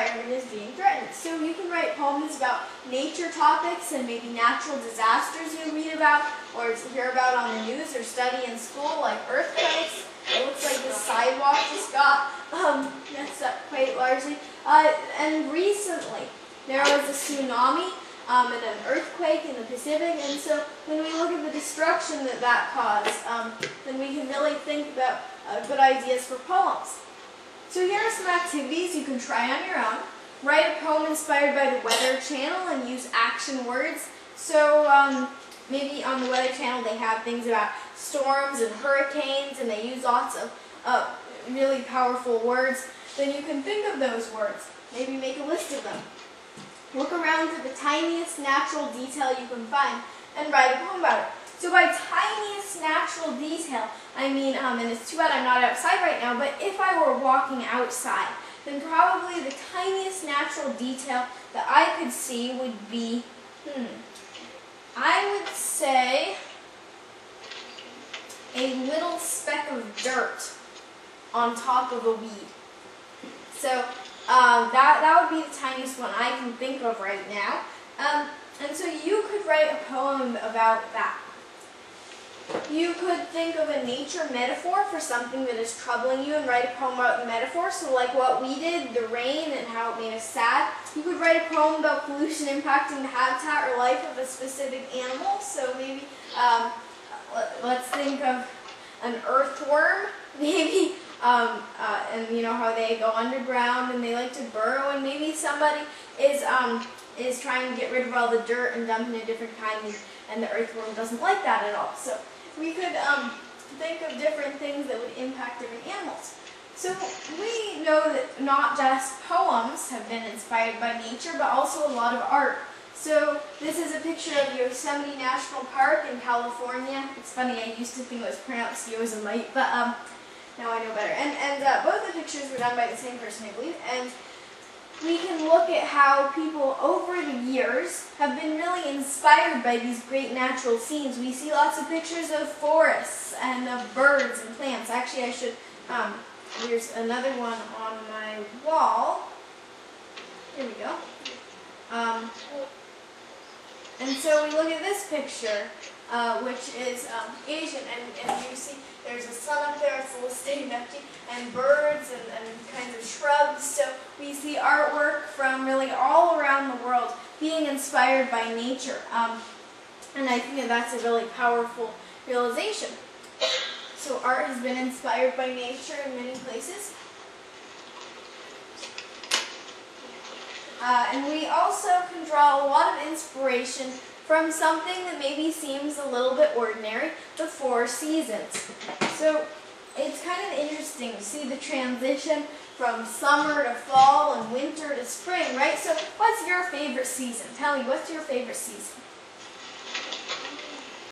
environment is being threatened. So you can write poems about nature topics and maybe natural disasters you read about or hear about on the news or study in school, like earthquakes. It looks like the sidewalk just got messed up quite largely. And recently there was a tsunami and an earthquake in the Pacific, and so when we look at the destruction that caused, then we can really think about good ideas for poems. So here are some activities you can try on your own. Write a poem inspired by the Weather Channel and use action words. So maybe on the Weather Channel they have things about storms and hurricanes, and they use lots of really powerful words. Then you can think of those words. Maybe make a list of them. Look around for the tiniest natural detail you can find and write a poem about it. So by tiniest natural detail, I mean, and it's too bad I'm not outside right now, but if I were walking outside, then probably the tiniest natural detail that I could see would be, I would say a little speck of dirt on top of a weed. So that would be the tiniest one I can think of right now. And so you could write a poem about that. You could think of a nature metaphor for something that is troubling you and write a poem about the metaphor. So like what we did, the rain and how it made us sad. You could write a poem about pollution impacting the habitat or life of a specific animal. So maybe let's think of an earthworm, maybe. And you know how they go underground and they like to burrow, and maybe somebody is trying to get rid of all the dirt and dump in a different kind, and the earthworm doesn't like that at all. So we could think of different things that would impact different animals. So we know that not just poems have been inspired by nature, but also a lot of art. So this is a picture of Yosemite National Park in California. It's funny, I used to think it was pronounced Yosemite, but now I know better. And both the pictures were done by the same person, I believe. And we can look at how people over the years have been really inspired by these great natural scenes. We see lots of pictures of forests and of birds and plants. Actually, I should, here's another one on my wall. Here we go. And so we look at this picture, which is Asian, and you see there's a sun up there, it's a little staying empty, and birds and kinds of shrubs. So we see artwork from really all around the world being inspired by nature. And I think that that's a really powerful realization. So art has been inspired by nature in many places. And we also can draw a lot of inspiration from something that maybe seems a little bit ordinary, the four seasons. So it's kind of interesting to see the transition from summer to fall and winter to spring, right? So what's your favorite season? Tell me, what's your favorite season?